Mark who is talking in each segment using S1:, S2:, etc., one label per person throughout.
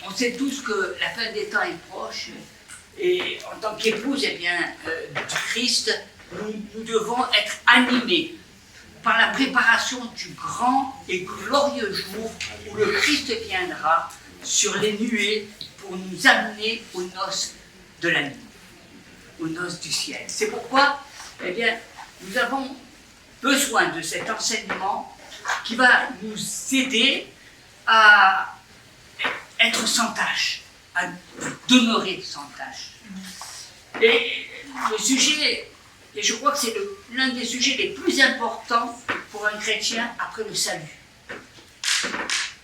S1: On sait tous que la fin des temps est proche et en tant qu'épouse du Christ, nous devons être animés par la préparation du grand et glorieux jour où le Christ viendra sur les nuées pour nous amener aux noces de la nuit, aux noces du ciel. C'est pourquoi nous avons besoin de cet enseignement qui va nous aider à être sans tâche, à demeurer sans tâche. Et le sujet, et je crois que c'est l'un des sujets les plus importants pour un chrétien après le salut,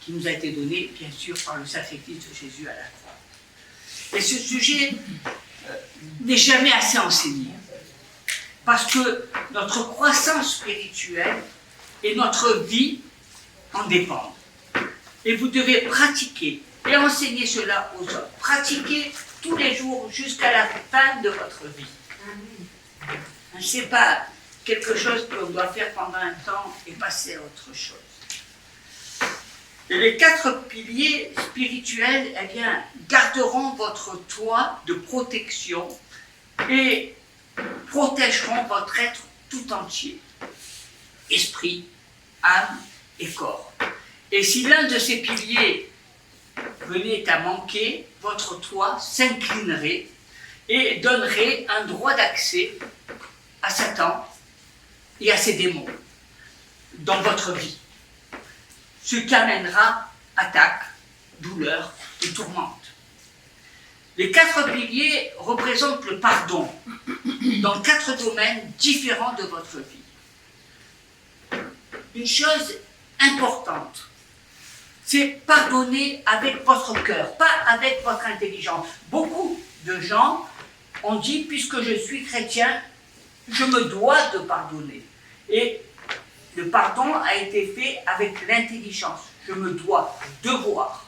S1: qui nous a été donné, bien sûr, par le sacrifice de Jésus à la croix. Et ce sujet n'est jamais assez enseigné, parce que notre croissance spirituelle et notre vie en dépendent. Et vous devez pratiquer et enseigner cela aux autres. Pratiquez tous les jours jusqu'à la fin de votre vie. Ce n'est pas quelque chose qu'on doit faire pendant un temps et passer à autre chose. Et les 4 piliers spirituels garderont votre toit de protection et protégeront votre être tout entier, esprit, âme et corps. Et si l'un de ces piliers venait à manquer, votre toit s'inclinerait et donnerait un droit d'accès à Satan et à ses démons dans votre vie, ce qui amènera attaque, douleur et tourmente. Les 4 piliers représentent le pardon dans 4 domaines différents de votre vie. Une chose importante, c'est pardonner avec votre cœur, pas avec votre intelligence. Beaucoup de gens ont dit, puisque je suis chrétien, je me dois de pardonner. Et le pardon a été fait avec l'intelligence. Je me dois, devoir.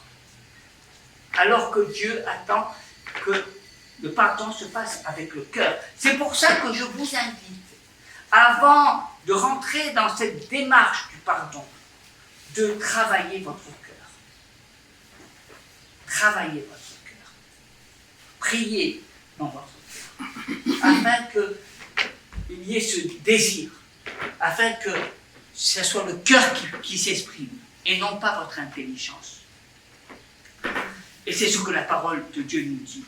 S1: Alors que Dieu attend que le pardon se fasse avec le cœur. C'est pour ça que je vous invite, avant de rentrer dans cette démarche du pardon, de travailler votre cœur. Travaillez votre cœur. Priez dans votre cœur. Afin qu'il y ait ce désir. Afin que ce soit le cœur qui s'exprime et non pas votre intelligence. Et c'est ce que la parole de Dieu nous dit.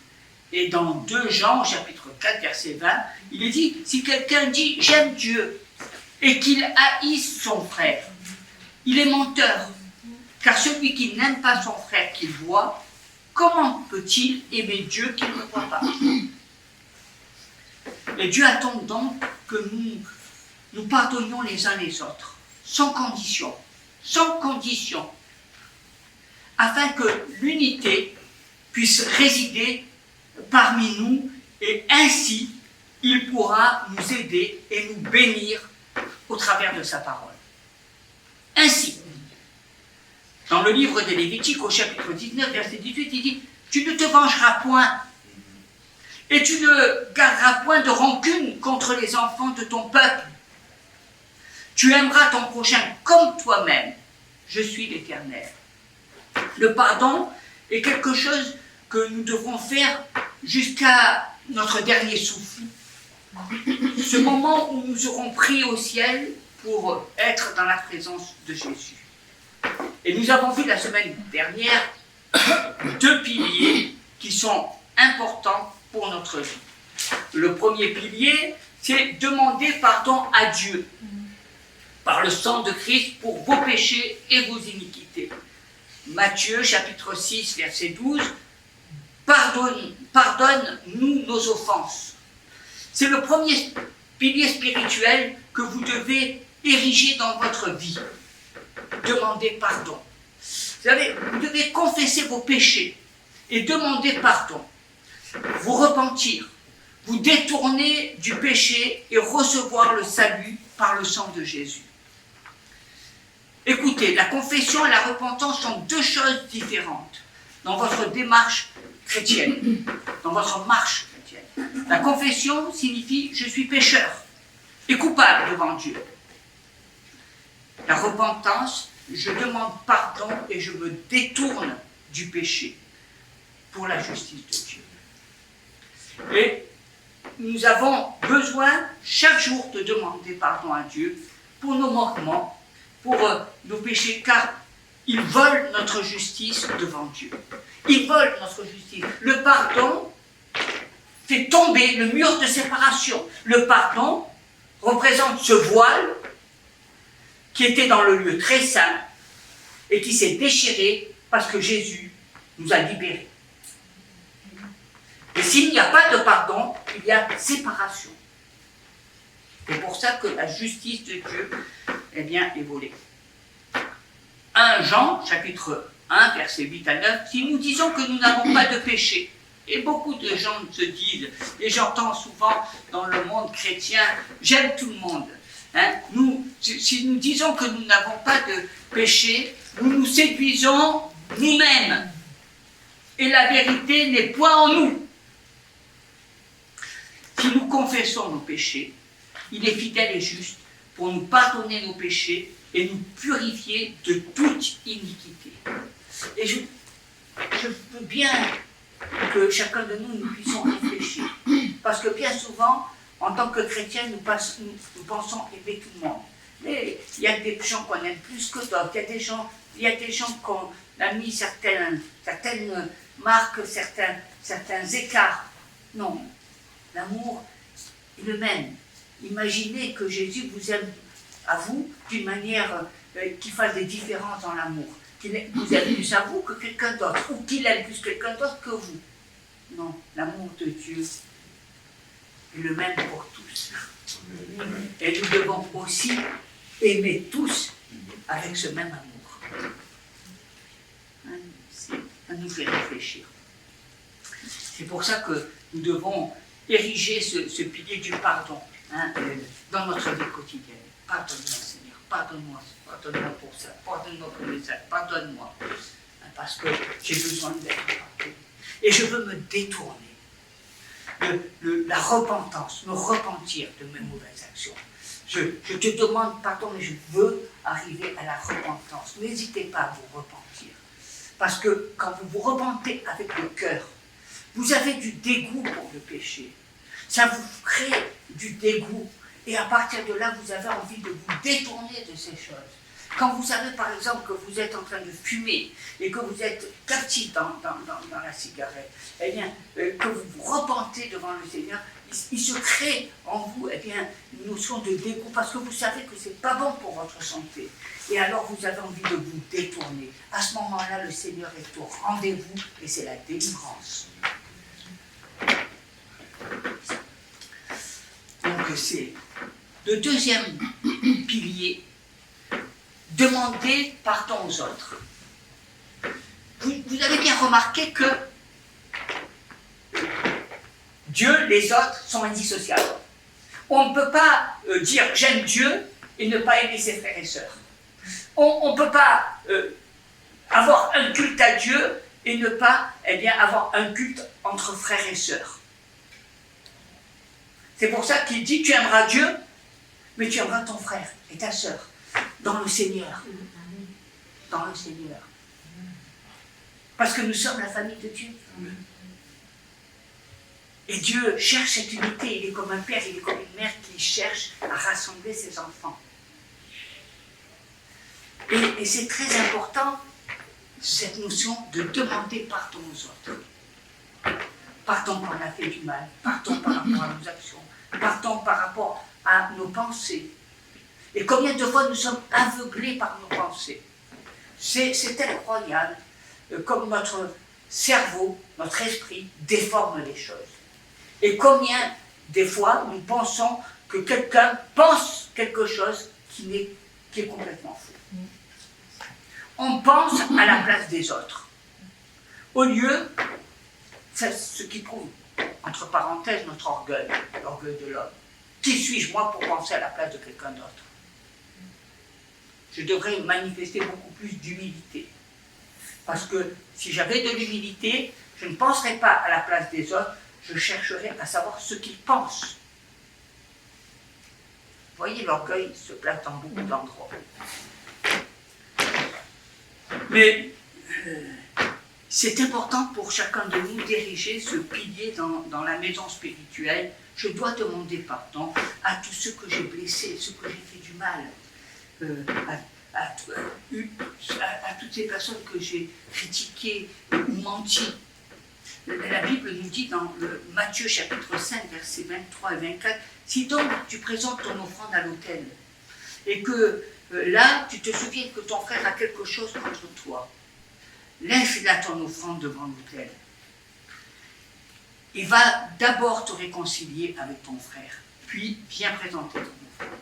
S1: Et dans 2 Jean, chapitre 4, verset 20, il est dit, si quelqu'un dit « j'aime Dieu » et qu'il haïsse son frère, il est menteur. Car celui qui n'aime pas son frère qu'il voit, comment peut-il aimer Dieu qu'il ne voit pas? Et Dieu attend donc que nous pardonnions les uns les autres, sans condition, afin que l'unité puisse résider parmi nous et ainsi il pourra nous aider et nous bénir au travers de sa parole. Ainsi, dans le livre des Lévitiques, au chapitre 19, verset 18, il dit « Tu ne te vengeras point et tu ne garderas point de rancune contre les enfants de ton peuple. Tu aimeras ton prochain comme toi-même. Je suis l'Éternel. » Le pardon est quelque chose que nous devrons faire jusqu'à notre dernier souffle. Ce moment où nous serons pris au ciel pour être dans la présence de Jésus. Et nous avons vu la semaine dernière 2 piliers qui sont importants pour notre vie. Le premier pilier, c'est demander pardon à Dieu par le sang de Christ pour vos péchés et vos iniquités. Matthieu, chapitre 6, verset 12, pardonne-nous nos offenses. C'est le premier pilier spirituel que vous devez ériger dans votre vie. Demandez pardon. Vous savez, vous devez confesser vos péchés et demander pardon. Vous repentir, vous détourner du péché et recevoir le salut par le sang de Jésus. Écoutez, la confession et la repentance sont 2 choses différentes dans votre démarche chrétienne, dans votre marche chrétienne. La confession signifie « je suis pécheur et coupable devant Dieu ». La repentance, je demande pardon et je me détourne du péché. pour la justice de Dieu. Et nous avons besoin chaque jour de demander pardon à Dieu pour nos manquements, pour nos péchés, car ils volent notre justice devant Dieu. Ils volent notre justice. Le pardon fait tomber le mur de séparation. Le pardon représente ce voile qui était dans le lieu très saint et qui s'est déchiré parce que Jésus nous a libérés. Et s'il n'y a pas de pardon, il y a séparation. C'est pour ça que la justice de Dieu, eh bien, est volée. 1 Jean, chapitre 1, versets 8 à 9, si nous disons que nous n'avons pas de péché, et beaucoup de gens se disent, et j'entends souvent dans le monde chrétien, j'aime tout le monde. Hein, si nous disons que nous n'avons pas de péché, nous nous séduisons nous-mêmes. Et la vérité n'est point en nous. Si nous confessons nos péchés, il est fidèle et juste pour nous pardonner nos péchés et nous purifier de toute iniquité. Et je veux bien que chacun de nous puissions réfléchir. Parce que bien souvent, en tant que chrétiens, nous pensons aimer tout le monde. Mais il y a des gens qu'on aime plus que d'autres. Il y a des gens qu'on a mis certaines marques, certains écarts. Non, l'amour est le même. Imaginez que Jésus vous aime à vous d'une manière qui fasse des différences dans l'amour. Qu'il vous aime plus à vous que quelqu'un d'autre, ou qu'il aime plus quelqu'un d'autre que vous. Non, l'amour de Dieu est le même pour tous. Et nous devons aussi aimer tous avec ce même amour. Ça nous fait réfléchir. C'est pour ça que nous devons ériger ce pilier du pardon dans notre vie quotidienne. Pardonne-moi, Seigneur, pardonne-moi pour ça, pardonne-moi pour les actes, pardonne-moi, parce que j'ai besoin d'être pardonné. Et je veux me détourner de la repentance, me repentir de mes mauvaises actions. Je te demande pardon, mais je veux arriver à la repentance. N'hésitez pas à vous repentir. Parce que quand vous vous repentez avec le cœur, vous avez du dégoût pour le péché. Ça vous crée du dégoût. Et à partir de là, vous avez envie de vous détourner de ces choses. Quand vous savez, par exemple, que vous êtes en train de fumer et que vous êtes captif dans la cigarette, eh bien, que vous vous repentez devant le Seigneur, il se crée en vous une notion de dégoût parce que vous savez que ce n'est pas bon pour votre santé. Et alors, vous avez envie de vous détourner. À ce moment-là, le Seigneur est au rendez-vous et c'est la délivrance. Donc, c'est le deuxième pilier. Demander pardon aux autres. Vous avez bien remarqué que Dieu, les autres sont indissociables. On ne peut pas dire j'aime Dieu et ne pas aimer ses frères et sœurs. On ne peut pas avoir un culte à Dieu et ne pas avoir un culte entre frères et sœurs. C'est pour ça qu'il dit tu aimeras Dieu, mais tu aimeras ton frère et ta sœur. Dans le Seigneur. Dans le Seigneur. Parce que nous sommes la famille de Dieu. Et Dieu cherche cette unité. Il est comme un père, il est comme une mère qui cherche à rassembler ses enfants. Et c'est très important, cette notion de demander pardon aux autres. Pardon quand on a fait du mal. Pardon par rapport à nos actions. Pardon par rapport à nos pensées. Et combien de fois nous sommes aveuglés par nos pensées. C'est incroyable comme notre cerveau, notre esprit déforme les choses. Et combien des fois nous pensons que quelqu'un pense quelque chose qui est complètement faux. On pense à la place des autres. Au lieu, c'est ce qui prouve, entre parenthèses, notre orgueil, l'orgueil de l'homme. Qui suis-je moi pour penser à la place de quelqu'un d'autre? Je devrais manifester beaucoup plus d'humilité. Parce que si j'avais de l'humilité, je ne penserais pas à la place des autres, je chercherais à savoir ce qu'ils pensent. Vous voyez, l'orgueil se place dans beaucoup d'endroits. Mais c'est important pour chacun de nous d'ériger ce pilier dans la maison spirituelle. Je dois demander pardon à tous ceux que j'ai blessés, ceux que j'ai fait du mal, à toutes ces personnes que j'ai critiquées ou menti. La Bible nous dit dans Matthieu chapitre 5, versets 23 et 24, « Si donc tu présentes ton offrande à l'autel, et que là tu te souviens que ton frère a quelque chose contre toi, laisse là ton offrande devant l'autel. Il va d'abord te réconcilier avec ton frère, puis viens présenter ton offrande. »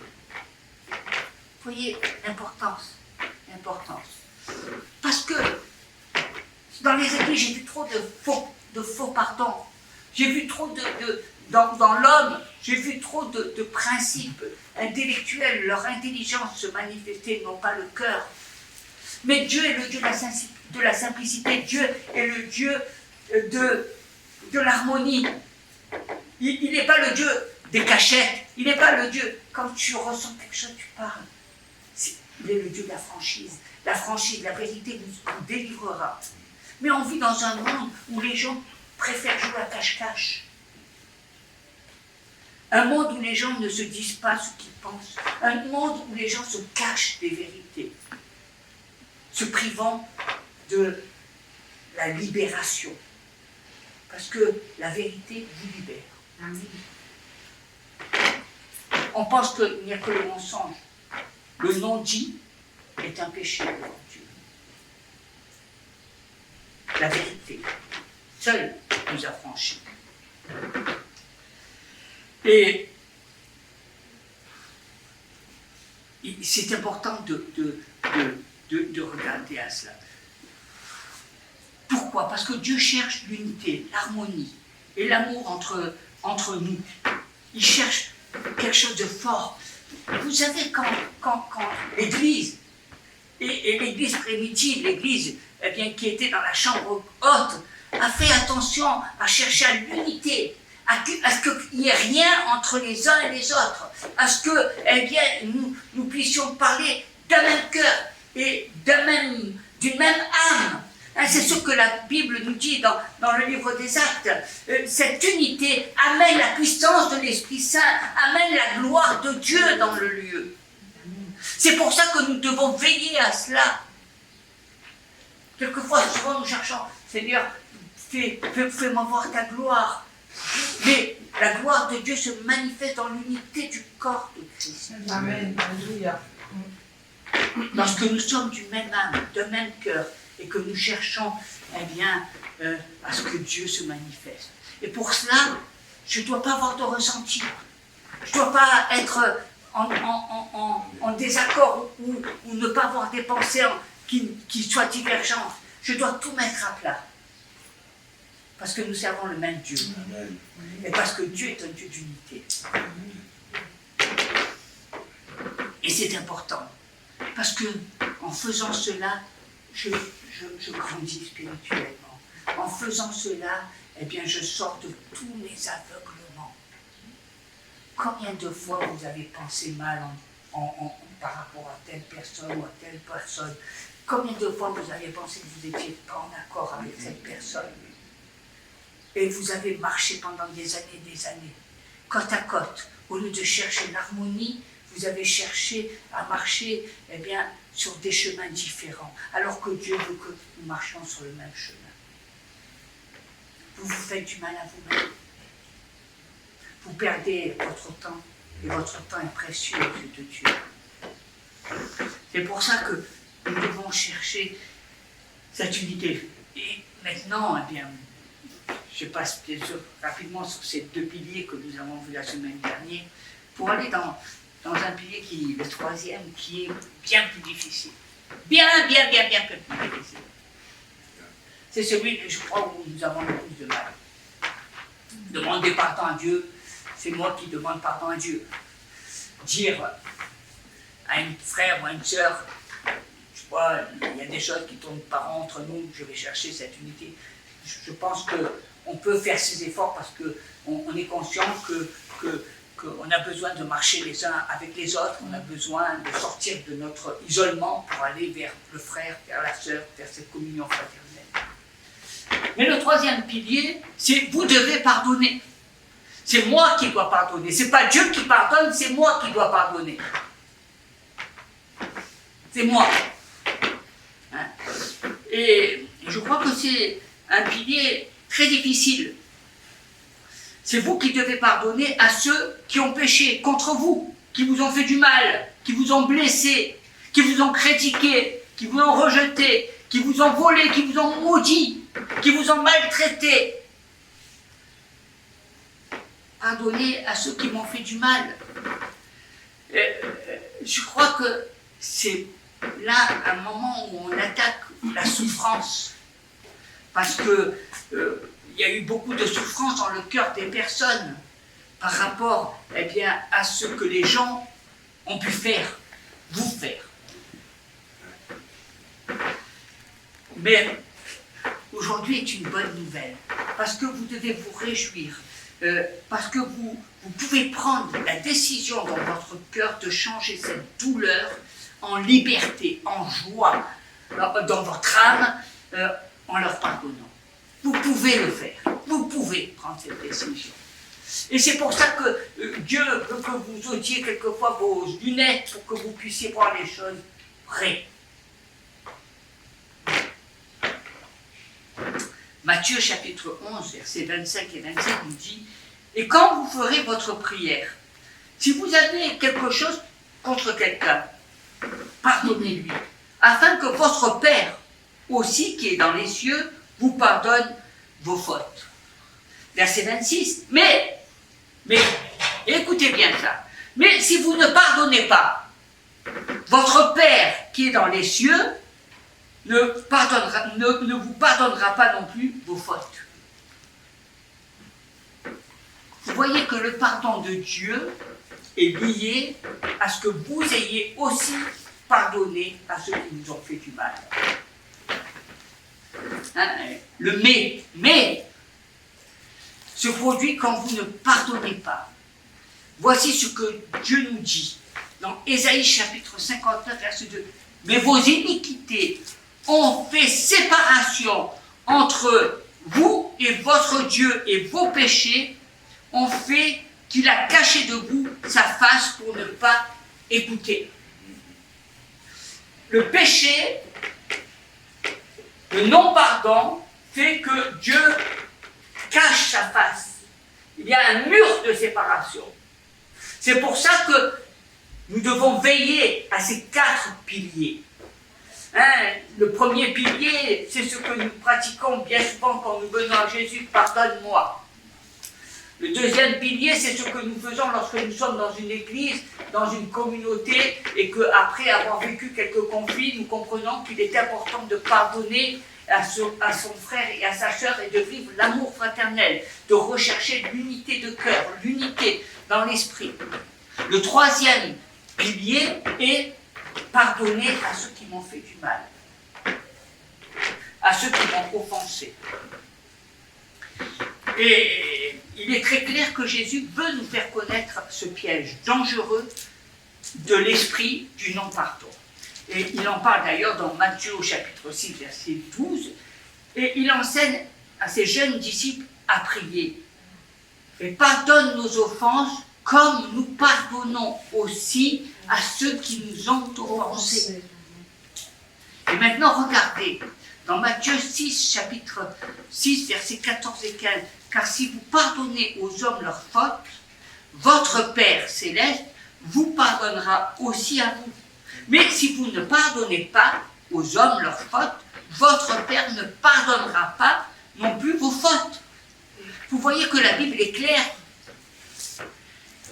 S1: Vous voyez l'importance. Parce que dans les églises, j'ai vu trop de faux pardons. J'ai vu trop dans l'homme, j'ai vu trop de principes intellectuels, leur intelligence se manifester, non pas le cœur. Mais Dieu est le Dieu de la simplicité, Dieu est le Dieu de l'harmonie. Il n'est pas le Dieu des cachettes, il n'est pas le Dieu, quand tu ressens quelque chose, tu parles. Il est le Dieu de la franchise, la vérité vous délivrera. Mais on vit dans un monde où les gens préfèrent jouer à cache-cache. Un monde où les gens ne se disent pas ce qu'ils pensent. Un monde où les gens se cachent des vérités, se privant de la libération. Parce que la vérité vous libère. On pense qu'il n'y a que le mensonge. Le non-dit est un péché devant Dieu. La vérité, seule, nous affranchit. Et c'est important de regarder à cela. Pourquoi? Parce que Dieu cherche l'unité, l'harmonie et l'amour entre nous. Il cherche quelque chose de fort. Vous savez, quand l'Église, et l'Église primitive, l'Église qui était dans la chambre haute, a fait attention à chercher à l'unité, à ce qu'il n'y ait rien entre les uns et les autres, à ce que nous puissions parler d'un même cœur et d'une même âme. C'est ce que la Bible nous dit dans le livre des Actes. Cette unité amène la puissance de l'Esprit Saint, amène la gloire de Dieu dans le lieu. C'est pour ça que nous devons veiller à cela. Quelquefois, souvent nous cherchons, Seigneur, fais-moi voir ta gloire. Mais la gloire de Dieu se manifeste dans l'unité du corps de Christ.
S2: Amen. Alléluia.
S1: Lorsque nous sommes du même âme, d'un même cœur, et que nous cherchons à ce que Dieu se manifeste. Et pour cela, je ne dois pas avoir de ressenti. Je ne dois pas être en désaccord ou ne pas avoir des pensées qui soient divergentes. Je dois tout mettre à plat. Parce que nous servons le même Dieu. Amen. Et parce que Dieu est un Dieu d'unité. Et c'est important. Parce que en faisant cela, je grandis spirituellement. En faisant cela, je sors de tous mes aveuglements. Combien de fois vous avez pensé mal par rapport à telle personne ou à telle personne? Combien de fois vous avez pensé que vous n'étiez pas en accord avec cette personne? Et vous avez marché pendant des années, côte à côte. Au lieu de chercher l'harmonie, vous avez cherché à marcher sur des chemins différents, alors que Dieu veut que nous marchions sur le même chemin. Vous vous faites du mal à vous-même. Vous perdez votre temps, et votre temps est précieux aux yeux de Dieu. C'est pour ça que nous devons chercher cette unité. Et maintenant, je passe bien sûr rapidement sur ces deux piliers que nous avons vus la semaine dernière, pour aller dans un pilier le troisième, qui est bien plus difficile. Bien plus difficile. C'est celui, je crois, où nous avons le plus de mal. Demander pardon à Dieu, c'est moi qui demande pardon à Dieu. Dire à un frère ou à une sœur, je crois, il y a des choses qui tournent pas rond entre nous, je vais chercher cette unité. Je pense qu'on peut faire ces efforts parce qu'on est conscient qu'on a besoin de marcher les uns avec les autres, on a besoin de sortir de notre isolement pour aller vers le frère, vers la sœur, vers cette communion fraternelle. Mais le troisième pilier, c'est vous devez pardonner. C'est moi qui dois pardonner. C'est pas Dieu qui pardonne, c'est moi qui dois pardonner. C'est moi. Hein? Et je crois que c'est un pilier très difficile. C'est vous qui devez pardonner à ceux qui ont péché contre vous, qui vous ont fait du mal, qui vous ont blessé, qui vous ont critiqué, qui vous ont rejeté, qui vous ont volé, qui vous ont maudit, qui vous ont maltraité. Pardonnez à ceux qui m'ont fait du mal. Je crois que c'est là un moment où on attaque la souffrance. Parce que il y a eu beaucoup de souffrance dans le cœur des personnes par rapport à ce que les gens ont pu faire, vous faire. Mais aujourd'hui est une bonne nouvelle, parce que vous devez vous réjouir, parce que vous pouvez prendre la décision dans votre cœur de changer cette douleur en liberté, en joie, dans votre âme, en leur pardonnant. Vous pouvez le faire, vous pouvez prendre cette décision. Et c'est pour ça que Dieu veut que vous ôtiez quelquefois vos lunettes pour que vous puissiez voir les choses vraies. Matthieu chapitre 11, versets 25 et 27 nous dit « Et quand vous ferez votre prière, si vous avez quelque chose contre quelqu'un, pardonnez-lui, afin que votre Père aussi qui est dans les cieux vous pardonne vos fautes. » Verset 26. Mais, écoutez bien ça, mais si vous ne pardonnez pas, votre Père qui est dans les cieux ne vous pardonnera pas non plus vos fautes. Vous voyez que le pardon de Dieu est lié à ce que vous ayez aussi pardonné à ceux qui vous ont fait du mal. Hein? Le mais se produit quand vous ne pardonnez pas. Voici ce que Dieu nous dit dans Ésaïe chapitre 59, verset 2. Mais vos iniquités ont fait séparation entre vous et votre Dieu, et vos péchés ont fait qu'il a caché de vous sa face pour ne pas écouter. Le péché, le non-pardon, fait que Dieu cache sa face. Il y a un mur de séparation. C'est pour ça que nous devons veiller à ces 4 piliers. Hein, le premier pilier, c'est ce que nous pratiquons bien souvent quand nous venons à Jésus, pardonne-moi. Le deuxième pilier, c'est ce que nous faisons lorsque nous sommes dans une église, dans une communauté, et qu'après avoir vécu quelques conflits, nous comprenons qu'il est important de pardonner à son frère et à sa sœur et de vivre l'amour fraternel, de rechercher l'unité de cœur, l'unité dans l'esprit. Le troisième pilier est pardonner à ceux qui m'ont fait du mal, à ceux qui m'ont offensé. Et il est très clair que Jésus veut nous faire connaître ce piège dangereux de l'esprit du non-pardon. Et il en parle d'ailleurs dans Matthieu au chapitre 6, verset 12, et il enseigne à ses jeunes disciples à prier. Et pardonne nos offenses comme nous pardonnons aussi à ceux qui nous ont offensés. Et maintenant, regardez, dans Matthieu 6, chapitre 6, versets 14 et 15, car si vous pardonnez aux hommes leurs fautes, votre Père céleste vous pardonnera aussi à vous. Mais si vous ne pardonnez pas aux hommes leurs fautes, votre Père ne pardonnera pas non plus vos fautes. Vous voyez que la Bible est claire.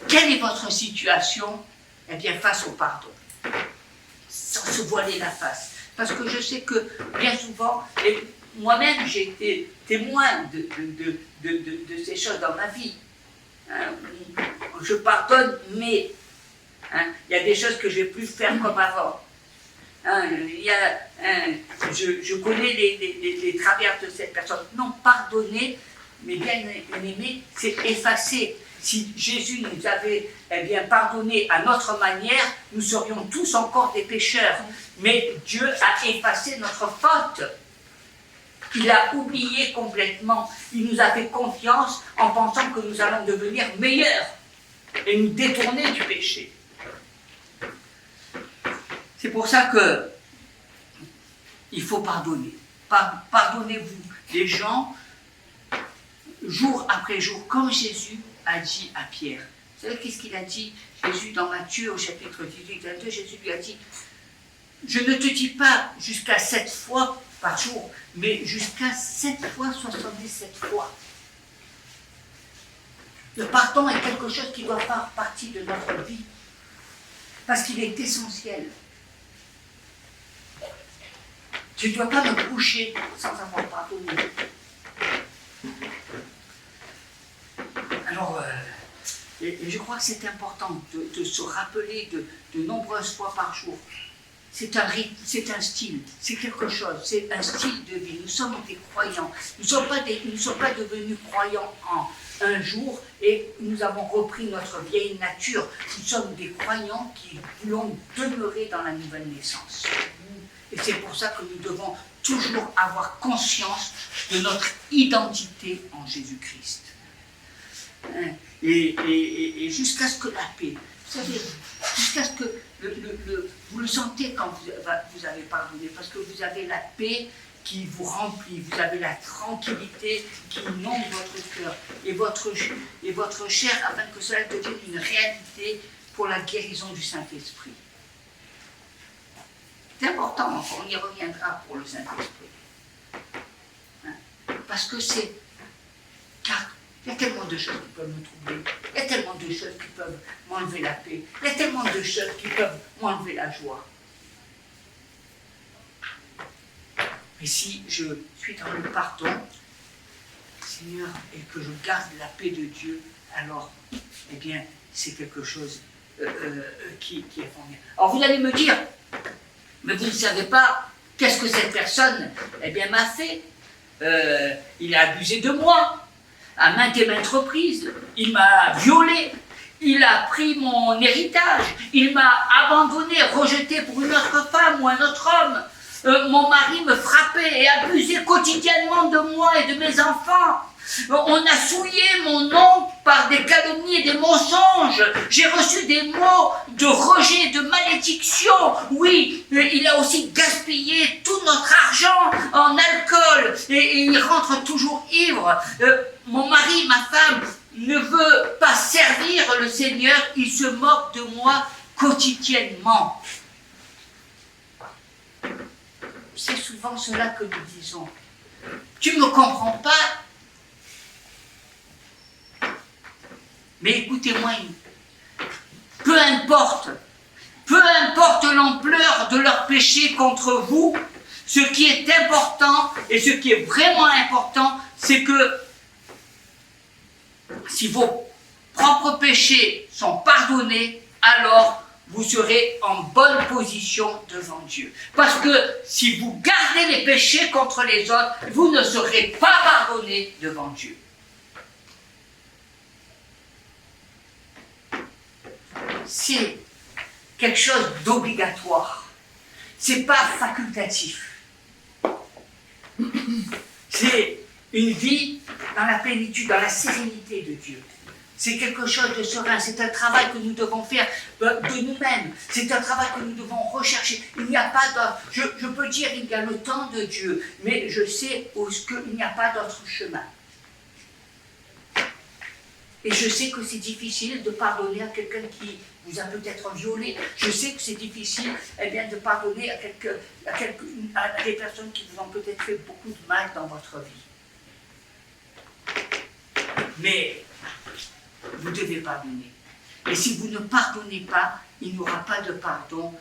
S1: Quelle est votre situation? Eh bien, face au pardon. Sans se voiler la face. Parce que je sais que bien souvent, et moi-même j'ai été témoin de ces choses dans ma vie. Hein, je pardonne, mais il y a des choses que je ne vais plus faire comme avant. Je connais les travers de cette personne. Non, pardonner, mais bien aimé, c'est effacer. Si Jésus nous avait pardonné à notre manière, nous serions tous encore des pécheurs. Mais Dieu a effacé notre faute. Il a oublié complètement. Il nous a fait confiance en pensant que nous allons devenir meilleurs et nous détourner du péché. C'est pour ça que il faut pardonner. Pardonnez-vous les gens jour après jour, comme Jésus a dit à Pierre. Vous savez qu'est-ce qu'il a dit, Jésus, dans Matthieu au chapitre 18-22, Jésus lui a dit, je ne te dis pas jusqu'à 7 fois par jour, mais jusqu'à 7 fois 77 fois. Le pardon est quelque chose qui doit faire partie de notre vie, parce qu'il est essentiel. Tu ne dois pas me coucher sans avoir pardonné. Alors, et je crois que c'est important de se rappeler de nombreuses fois par jour. C'est un rythme, c'est un style, c'est quelque chose, c'est un style de vie. Nous sommes des croyants. Nous ne sommes pas devenus croyants en un jour et nous avons repris notre vieille nature. Nous sommes des croyants qui voulons demeurer dans la nouvelle naissance. Et c'est pour ça que nous devons toujours avoir conscience de notre identité en Jésus-Christ. Et jusqu'à ce que la paix, vous savez, jusqu'à ce que vous le sentez quand vous avez pardonné, parce que vous avez la paix qui vous remplit, vous avez la tranquillité qui inonde votre cœur et votre chair, afin que cela devienne une réalité pour la guérison du Saint-Esprit. C'est important, on y reviendra pour le Saint-Esprit. Parce que c'est... Car il y a tellement de choses qui peuvent me troubler, il y a tellement de choses qui peuvent m'enlever la paix, il y a tellement de choses qui peuvent m'enlever la joie. Mais si je suis dans le pardon, Seigneur, et que je garde la paix de Dieu, alors, eh bien, c'est quelque chose qui est formidable. Alors vous allez me dire, mais vous ne savez pas qu'est-ce que cette personne, eh bien, m'a fait. Il a abusé de moi. À maintes et maintes reprises, il m'a violé, il a pris mon héritage, il m'a abandonné, rejeté pour une autre femme ou un autre homme. Mon mari me frappait et abusait quotidiennement de moi et de mes enfants. On a souillé mon nom par des calomnies et des mensonges. J'ai reçu des mots de rejet, de malédiction. Oui, il a aussi gaspillé tout notre argent en alcool et il rentre toujours ivre. Mon mari, ma femme, ne veut pas servir le Seigneur. Il se moque de moi quotidiennement. C'est souvent cela que nous disons. Tu ne me comprends pas? Mais écoutez-moi, peu importe l'ampleur de leur péché contre vous, ce qui est important et ce qui est vraiment important, c'est que si vos propres péchés sont pardonnés, alors vous serez en bonne position devant Dieu. Parce que si vous gardez les péchés contre les autres, vous ne serez pas pardonnés devant Dieu. C'est quelque chose d'obligatoire. C'est pas facultatif. C'est une vie dans la plénitude, dans la sérénité de Dieu. C'est quelque chose de serein. C'est un travail que nous devons faire de nous-mêmes. C'est un travail que nous devons rechercher. Il n'y a pas d'autre. Je peux dire il y a le temps de Dieu, mais je sais qu'il n'y a pas d'autre chemin. Et je sais que c'est difficile de pardonner à quelqu'un qui vous a peut-être violé. Je sais que c'est difficile de pardonner à des personnes qui vous ont peut-être fait beaucoup de mal dans votre vie. Mais vous devez pardonner. Et si vous ne pardonnez pas, il n'y aura pas de pardon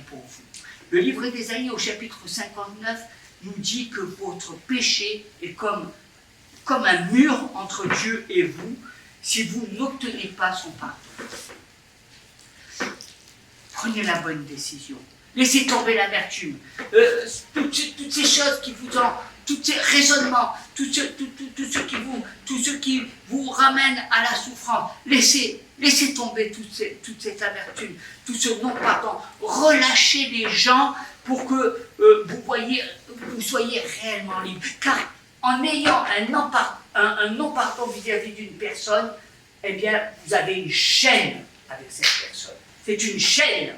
S1: pour vous. Le livre d'Ésaïe au chapitre 59 nous dit que votre péché est comme un mur entre Dieu et vous, si vous n'obtenez pas son pardon. Prenez la bonne décision. Laissez tomber l'amertume. Toutes ces choses qui vous ont, tous ces raisonnements, tout ce qui vous ramène à la souffrance. Laissez tomber toute cette amertume, tout ce non-pardon. Relâchez les gens pour que vous voyez. vous soyez réellement libre. Car en ayant un non-pardon vis-à-vis d'une personne, eh bien, vous avez une chaîne avec cette personne. C'est une chaîne,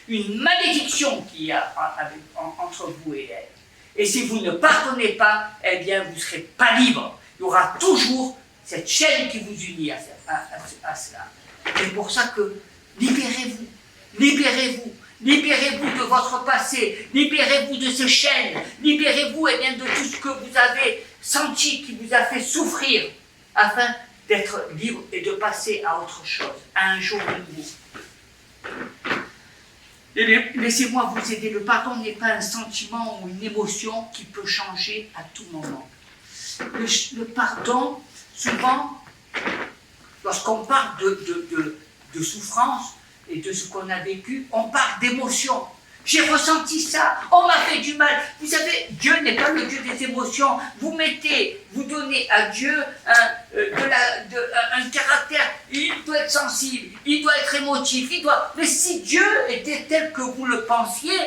S1: une malédiction qu'il y a entre vous et elle. Et si vous ne pardonnez pas, eh bien, vous ne serez pas libre. Il y aura toujours cette chaîne qui vous unit à cela. C'est pour ça que libérez-vous, libérez-vous. Libérez-vous de votre passé, libérez-vous de ces chaînes, libérez-vous eh bien, de tout ce que vous avez senti qui vous a fait souffrir, afin d'être libre et de passer à autre chose, à un jour nouveau. Et laissez-moi vous aider. Le pardon n'est pas un sentiment ou une émotion qui peut changer à tout moment. Le pardon, souvent, lorsqu'on parle de souffrance, et de ce qu'on a vécu, on parle d'émotions. J'ai ressenti ça, on m'a fait du mal. Vous savez, Dieu n'est pas le Dieu des émotions. Vous donnez à Dieu un caractère. Il doit être sensible, il doit être émotif, mais si Dieu était tel que vous le pensiez,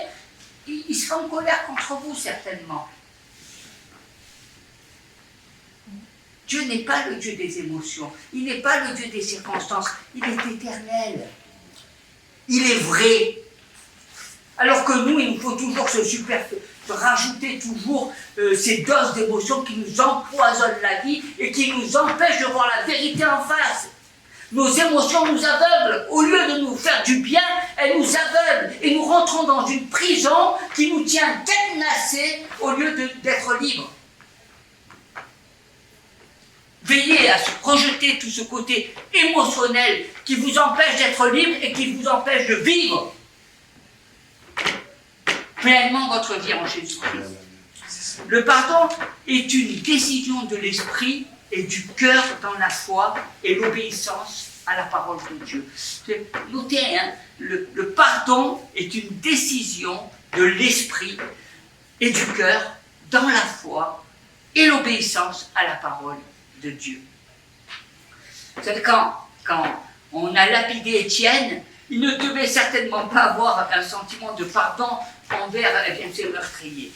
S1: il serait en colère contre vous, certainement. Dieu n'est pas le Dieu des émotions, il n'est pas le Dieu des circonstances, il est éternel. Il est vrai. Alors que nous, il nous faut toujours rajouter toujours ces doses d'émotions qui nous empoisonnent la vie et qui nous empêchent de voir la vérité en face. Nos émotions nous aveuglent. Au lieu de nous faire du bien, elles nous aveuglent et nous rentrons dans une prison qui nous tient cadenassés au lieu d'être libres. Veillez à se projeter tout ce côté émotionnel qui vous empêche d'être libre et qui vous empêche de vivre pleinement votre vie en Jésus-Christ. Le pardon est une décision de l'esprit et du cœur dans la foi et l'obéissance à la parole de Dieu. Notez, hein, le pardon est une décision de l'esprit et du cœur dans la foi et l'obéissance à la parole de Dieu. Vous savez, quand on a lapidé Étienne, il ne devait certainement pas avoir un sentiment de pardon envers ses meurtriers.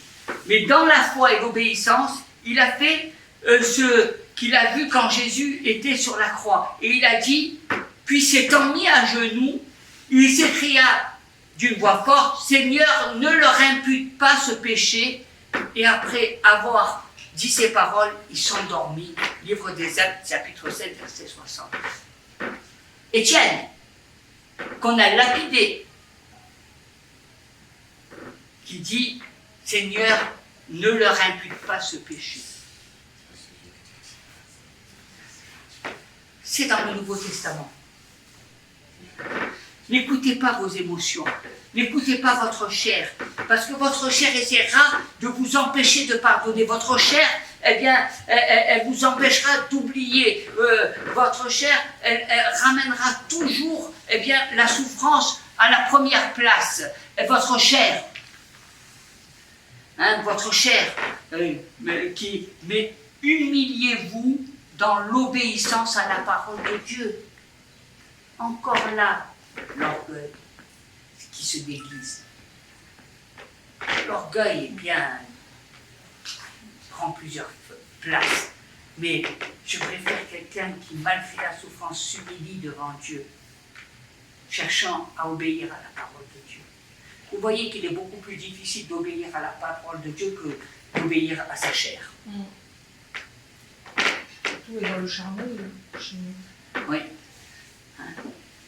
S1: Mais dans la foi et l'obéissance, il a fait ce qu'il a vu quand Jésus était sur la croix. Et il a dit, puis s'étant mis à genoux, il s'écria d'une voix forte, Seigneur, ne leur impute pas ce péché. Et après avoir dit ces paroles, il s'endormit. Livre des Actes, chapitre 7, verset 60. Étienne, qu'on a lapidé, qui dit, Seigneur, ne leur impute pas ce péché. C'est dans le Nouveau Testament. N'écoutez pas vos émotions, n'écoutez pas votre chair, parce que votre chair essaiera de vous empêcher de pardonner. Votre chair, eh bien, elle vous empêchera d'oublier. Votre chair, elle ramènera toujours, eh bien, la souffrance à la première place. Et votre chair, votre chair, mais humiliez-vous dans l'obéissance à la parole de Dieu. Encore là, l'orgueil qui se déguise. L'orgueil, eh bien, prend plusieurs places. Mais je préfère quelqu'un qui, malgré la souffrance, s'humilie devant Dieu, cherchant à obéir à la parole de Dieu. Vous voyez qu'il est beaucoup plus difficile d'obéir à la parole de Dieu que d'obéir à sa chair.
S2: Tout est dans le charmeur.
S1: Oui.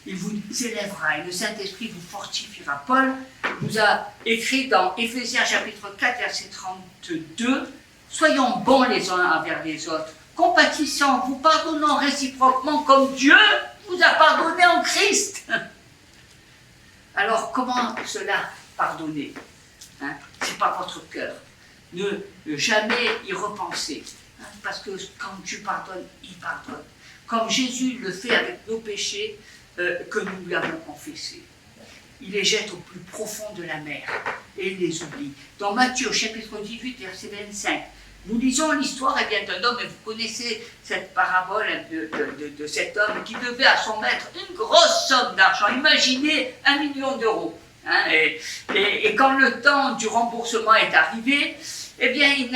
S1: Il vous élèvera et le Saint-Esprit vous fortifiera. Paul nous a écrit dans Éphésiens chapitre 4, verset 32, « Soyons bons les uns envers les autres, compatissants, vous pardonnant réciproquement comme Dieu vous a pardonné en Christ. » Alors, comment cela pardonner? C'est par votre cœur. Ne jamais y repenser. Parce que quand Dieu pardonne, il pardonne. Comme Jésus le fait avec nos péchés que nous lui avons confessés. Il les jette au plus profond de la mer et il les oublie. Dans Matthieu, chapitre 18, verset 25, nous lisons l'histoire d'un homme, et vous connaissez cette parabole de cet homme qui devait à son maître une grosse somme d'argent. Imaginez 1 million d'euros. Et quand le temps du remboursement est arrivé, eh bien, il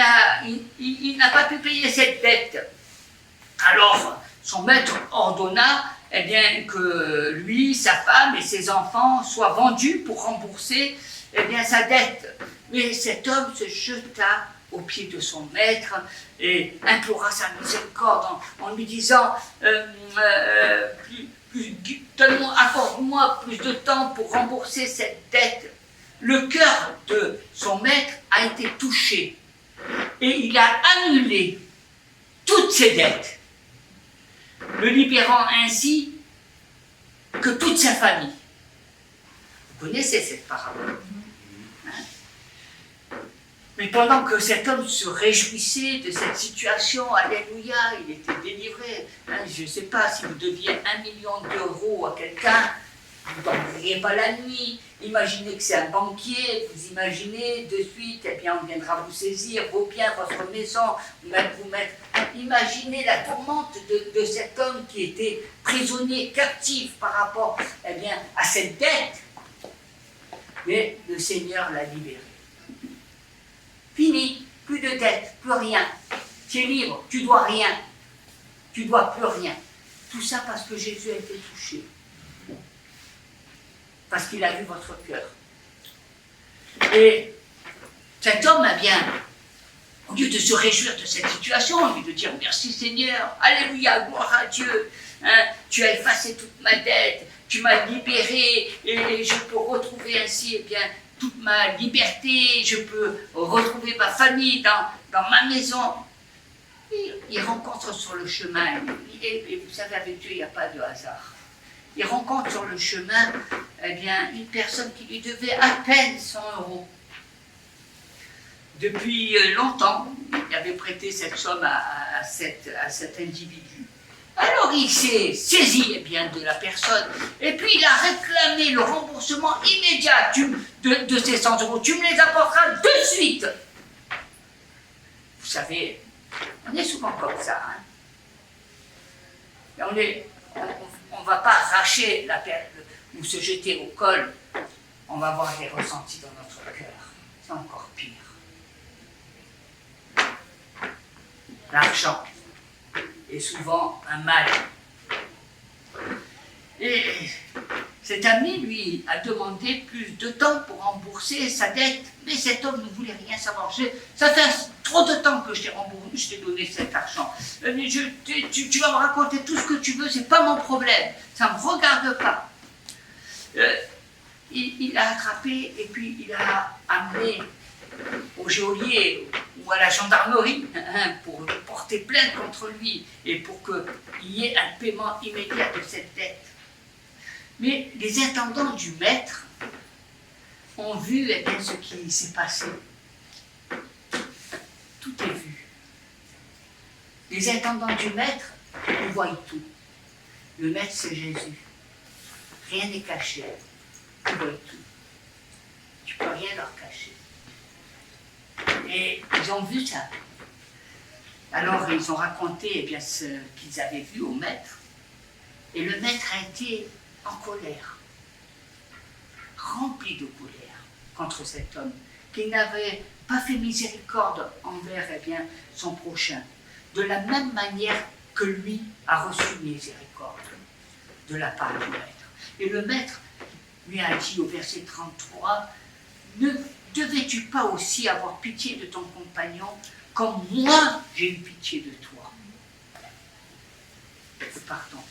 S1: n'a pas pu payer cette dette. Alors, son maître ordonna eh bien, que lui, sa femme et ses enfants soient vendus pour rembourser eh bien, sa dette. Mais cet homme se jeta aux pieds de son maître et implora sa miséricorde en lui disant accorde-moi plus de temps pour rembourser cette dette. Le cœur de son maître a été touché et il a annulé toutes ses dettes, le libérant ainsi que toute sa famille. Vous connaissez cette parabole, hein? Mais pendant que cet homme se réjouissait de cette situation, alléluia, il était délivré. Hein, je ne sais pas, si vous deviez 1 million d'euros à quelqu'un, vous ne dormiriez pas la nuit. Imaginez que c'est un banquier, vous imaginez de suite, eh bien, on viendra vous saisir vos biens, votre maison, vous mettre. Imaginez la tourmente de cet homme qui était prisonnier, captif par rapport eh bien, à cette dette. Mais le Seigneur l'a libéré. Fini, plus de dette, plus rien. Tu es libre, tu dois rien. Tu dois plus rien. Tout ça parce que Jésus a été touché. Parce qu'il a vu votre cœur. Et cet homme, eh bien, au lieu de se réjouir de cette situation, au lieu de dire merci Seigneur, alléluia, gloire à Dieu, hein, tu as effacé toute ma dette, tu m'as libéré et je peux retrouver ainsi eh bien, toute ma liberté, je peux retrouver ma famille dans ma maison. Il rencontre sur le chemin, et vous savez, avec Dieu, il n'y a pas de hasard. Il rencontre sur le chemin eh bien, une personne qui lui devait à peine 100 euros. Depuis longtemps, il avait prêté cette somme à cet individu. Alors il s'est saisi eh bien, de la personne et puis il a réclamé le remboursement immédiat de ces 100 euros. Tu me les apporteras de suite. Vous savez, on est souvent comme ça. Hein? On ne va pas arracher la perle ou se jeter au col. On va avoir des ressentis dans notre cœur. C'est encore pire. L'argent est souvent un mal. Et cet ami, lui, a demandé plus de temps pour rembourser sa dette, mais cet homme ne voulait rien savoir. Ça fait trop de temps que je t'ai remboursé, je t'ai donné cet argent. Mais tu vas me raconter tout ce que tu veux, c'est pas mon problème, ça ne me regarde pas. Il l'a attrapé et puis il l'a amené au geôlier ou à la gendarmerie pour porter plainte contre lui et pour qu'il y ait un paiement immédiat de cette dette. Mais les intendants du maître ont vu eh bien, ce qui s'est passé. Tout est vu. Les intendants du maître, ils voient tout. Le maître, c'est Jésus. Rien n'est caché. Ils voient tout. Tu ne peux rien leur cacher. Et ils ont vu ça. Alors ils ont raconté eh bien, ce qu'ils avaient vu au maître. Et le maître a été en colère, rempli de colère contre cet homme, qui n'avait pas fait miséricorde envers eh bien, son prochain, de la même manière que lui a reçu miséricorde de la part du maître. Et le maître lui a dit au verset 33, « Ne devais-tu pas aussi avoir pitié de ton compagnon comme moi j'ai eu pitié de toi ?» Pardon.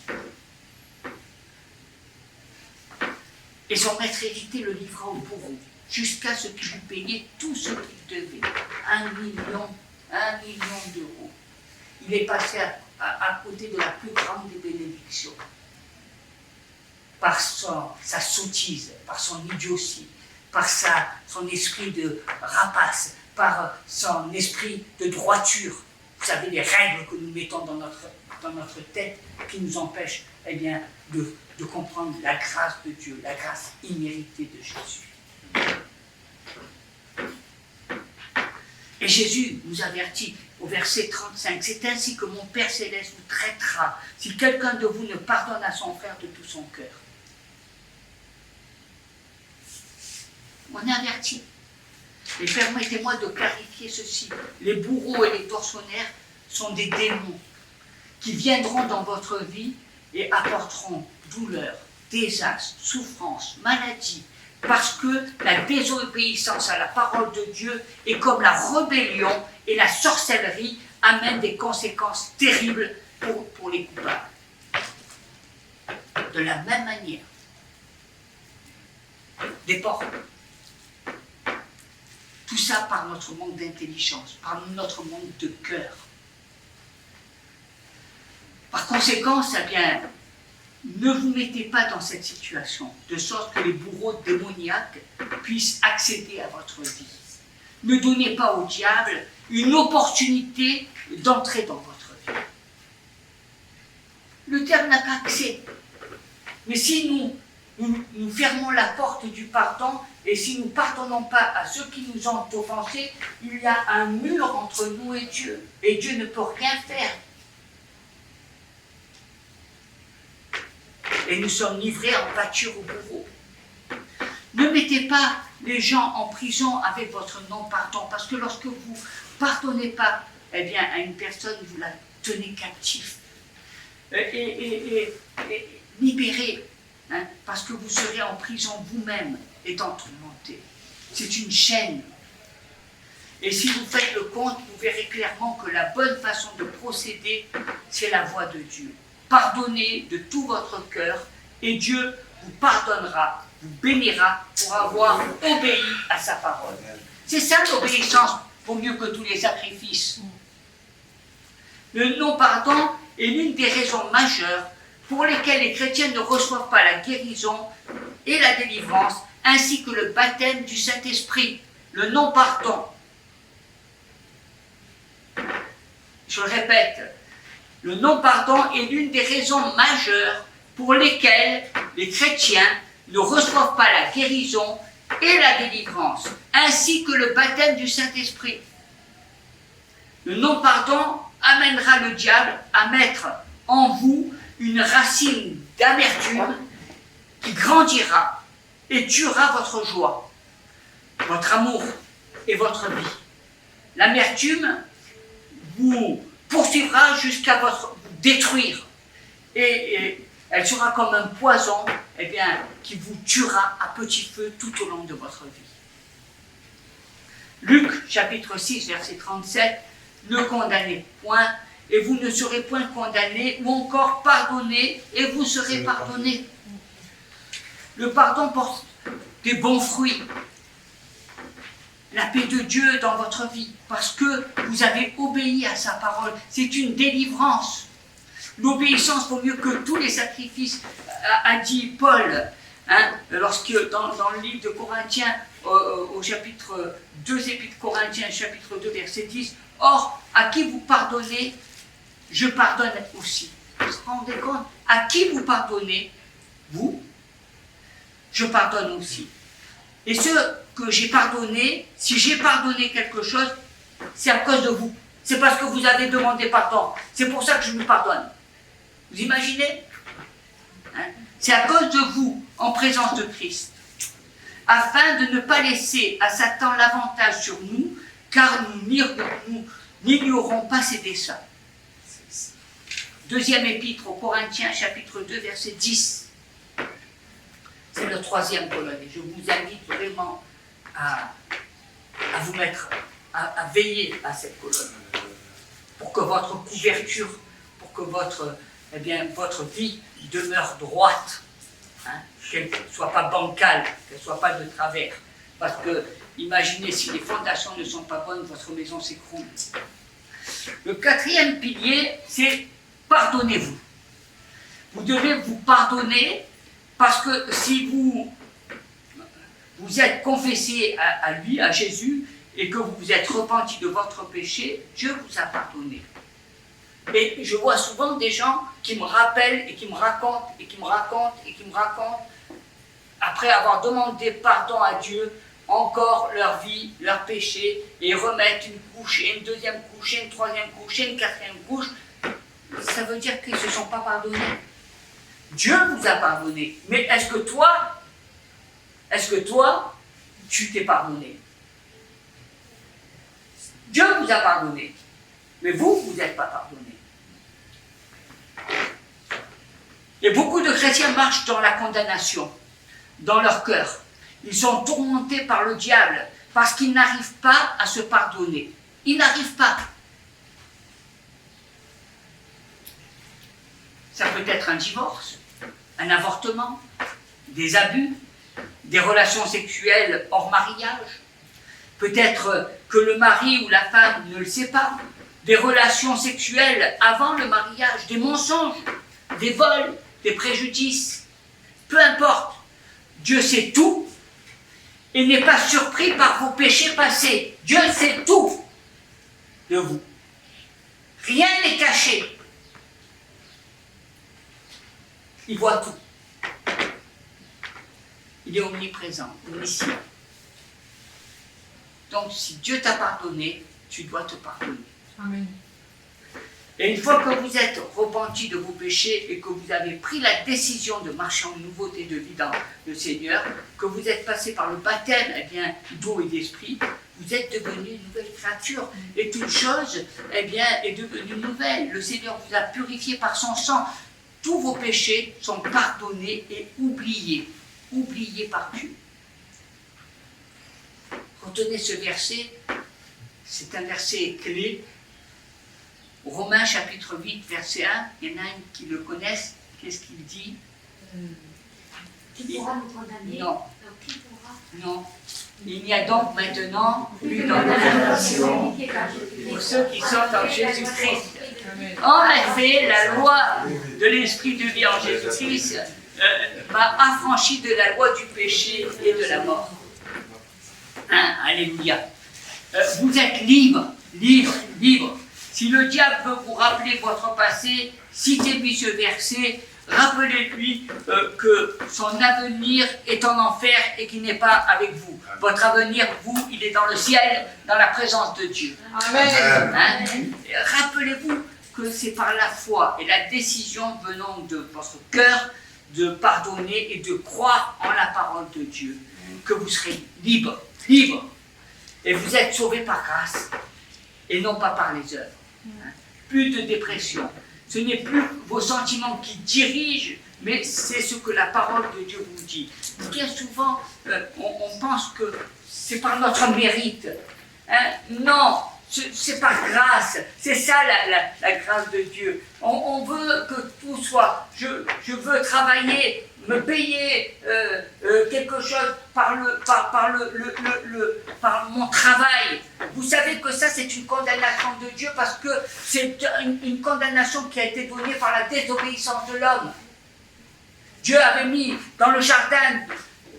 S1: Et son maître hérité le livra au bourreau, jusqu'à ce qu'il lui payait tout ce qu'il devait. 1 million d'euros. Il est passé à côté de la plus grande des bénédictions. Par sa sottise, par son idiotie, par son esprit de rapace, par son esprit de droiture. Vous savez, les règles que nous mettons dans notre tête qui nous empêchent eh bien, de comprendre la grâce de Dieu, la grâce imméritée de Jésus. Et Jésus nous avertit au verset 35, « C'est ainsi que mon Père Céleste vous traitera si quelqu'un de vous ne pardonne à son frère de tout son cœur. » On est averti. Et permettez-moi de clarifier ceci. Les bourreaux et les tortionnaires sont des démons qui viendront dans votre vie et apporteront douleur, désastre, souffrance, maladie, parce que la désobéissance à la parole de Dieu est comme la rébellion et la sorcellerie amènent des conséquences terribles pour les coupables. De la même manière, des porcs. Tout ça par notre manque d'intelligence, par notre manque de cœur. Par conséquent, eh bien, ne vous mettez pas dans cette situation, de sorte que les bourreaux démoniaques puissent accéder à votre vie. Ne donnez pas au diable une opportunité d'entrer dans votre vie. Le diable n'a pas accès. Mais si nous fermons la porte du pardon, et si nous ne pardonnons pas à ceux qui nous ont offensés, il y a un mur entre nous et Dieu ne peut rien faire. Et nous sommes livrés en pâture au bourreau. Ne mettez pas les gens en prison avec votre non-pardon, parce que lorsque vous ne pardonnez pas à une personne, vous la tenez captive. Et libérez, parce que vous serez en prison vous-même étant tourmenté. C'est une chaîne. Et si vous faites le compte, vous verrez clairement que la bonne façon de procéder, c'est la voie de Dieu. Pardonnez de tout votre cœur et Dieu vous pardonnera, vous bénira pour avoir obéi à sa parole. C'est ça l'obéissance, vaut mieux que tous les sacrifices. Le non-pardon est l'une des raisons majeures pour lesquelles les chrétiens ne reçoivent pas la guérison et la délivrance, ainsi que le baptême du Saint-Esprit. Le non-pardon. Je le répète, le non-pardon est l'une des raisons majeures pour lesquelles les chrétiens ne reçoivent pas la guérison et la délivrance, ainsi que le baptême du Saint-Esprit. Le non-pardon amènera le diable à mettre en vous une racine d'amertume qui grandira et tuera votre joie, votre amour et votre vie. L'amertume vous poursuivra jusqu'à vous détruire et elle sera comme un poison qui vous tuera à petit feu tout au long de votre vie. Luc chapitre 6 verset 37, ne condamnez point et vous ne serez point condamnés, ou encore pardonnez et vous serez pardonnés. Le pardon porte des bons fruits. La paix de Dieu dans votre vie, parce que vous avez obéi à sa parole. C'est une délivrance. L'obéissance vaut mieux que tous les sacrifices, a dit Paul, lorsque dans le livre de Corinthiens, au chapitre 2 épîtres Corinthiens, chapitre 2, verset 10, « Or, à qui vous pardonnez, je pardonne aussi. » Vous vous rendez compte? À qui vous pardonnez, vous, je pardonne aussi. Et ce que j'ai pardonné, si j'ai pardonné quelque chose, c'est à cause de vous. C'est parce que vous avez demandé pardon. C'est pour ça que je vous pardonne. Vous imaginez? C'est à cause de vous, en présence de Christ. Afin de ne pas laisser à Satan l'avantage sur nous, car nous n'ignorons pas ses desseins. Deuxième épître aux Corinthiens, chapitre 2, verset 10. C'est le troisième colonne. Et je vous invite vraiment à vous mettre, à veiller à cette colonne. Pour que votre couverture, pour que votre vie demeure droite. Qu'elle ne soit pas bancale, qu'elle ne soit pas de travers. Parce que, imaginez, si les fondations ne sont pas bonnes, votre maison s'écroule. Le quatrième pilier, c'est pardonnez-vous. Vous devez vous pardonner parce que si vous êtes confessé à lui, à Jésus, et que vous vous êtes repenti de votre péché, Dieu vous a pardonné. Et je vois souvent des gens qui me rappellent et qui me racontent, et qui me racontent, et qui me racontent, après avoir demandé pardon à Dieu, encore leur vie, leur péché, et remettent une couche, et une deuxième couche, et une troisième couche, et une quatrième couche. Ça veut dire qu'ils ne se sont pas pardonnés. Dieu vous a pardonné. Mais est-ce que toi, tu t'es pardonné? Dieu vous a pardonné. Mais vous, vous n'êtes pas pardonné. Et beaucoup de chrétiens marchent dans la condamnation, dans leur cœur. Ils sont tourmentés par le diable parce qu'ils n'arrivent pas à se pardonner. Ils n'arrivent pas. Ça peut être un divorce, un avortement, des abus, des relations sexuelles hors mariage. Peut-être que le mari ou la femme ne le sait pas. Des relations sexuelles avant le mariage, des mensonges, des vols, des préjudices. Peu importe. Dieu sait tout et n'est pas surpris par vos péchés passés. Dieu sait tout de vous. Rien n'est caché. Il voit tout. Il est omniprésent, omniscient. Donc, si Dieu t'a pardonné, tu dois te pardonner.
S2: Amen.
S1: Et une fois que vous êtes repenti de vos péchés et que vous avez pris la décision de marcher en nouveauté de vie dans le Seigneur, que vous êtes passé par le baptême d'eau et d'esprit, vous êtes devenu une nouvelle créature. Et toute chose est devenue nouvelle. Le Seigneur vous a purifié par son sang. Tous vos péchés sont pardonnés et oubliés par Dieu. Retenez ce verset, c'est un verset clé. Romains chapitre 8, verset 1, il y en a un qui le connaissent, qu'est-ce qu'il dit?
S3: Qui pourra nous condamner?
S1: Non.
S3: Qui pourra?
S1: Non. Il n'y a donc maintenant plus de condamnation pour ceux qui sont en Jésus-Christ. En effet, la loi de l'Esprit de vie en Jésus-Christ m'a affranchi de la loi du péché et de la mort. Hein, alléluia. Vous êtes libre. Si le diable veut vous rappeler votre passé, citez-lui ce verset, rappelez-lui que son avenir est en enfer et qu'il n'est pas avec vous. Votre avenir, vous, il est dans le ciel, dans la présence de Dieu.
S2: Amen.
S1: Hein? Rappelez-vous que c'est par la foi et la décision venant de votre cœur de pardonner et de croire en la parole de Dieu que vous serez libre. Et vous êtes sauvés par grâce et non pas par les œuvres. Plus de dépression. Ce n'est plus vos sentiments qui dirigent, mais c'est ce que la parole de Dieu vous dit. Bien souvent, on pense que c'est par notre mérite. Hein? Non, c'est par grâce. C'est ça la grâce de Dieu. On veut que tout soit. Je veux travailler, me payer quelque chose par mon travail. Vous savez que ça, c'est une condamnation de Dieu parce que c'est une condamnation qui a été donnée par la désobéissance de l'homme. Dieu avait mis dans le jardin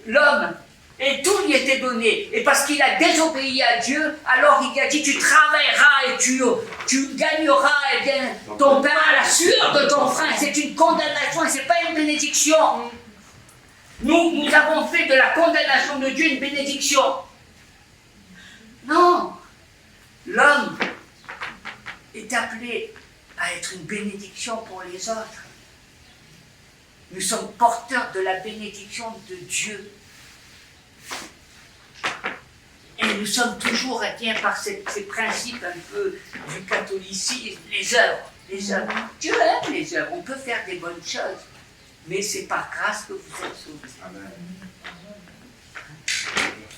S1: l'homme et tout lui était donné. Et parce qu'il a désobéi à Dieu, alors il a dit tu travailleras et tu gagneras ton pain à la sueur de ton frein. C'est une condamnation et ce n'est pas une bénédiction. Nous avons fait de la condamnation de Dieu une bénédiction. Non, l'homme est appelé à être une bénédiction pour les autres. Nous sommes porteurs de la bénédiction de Dieu. Et nous sommes toujours par ces principes un peu du catholicisme, les œuvres. Dieu aime les œuvres, on peut faire des bonnes choses, mais c'est par grâce que vous êtes sauvés. Amen.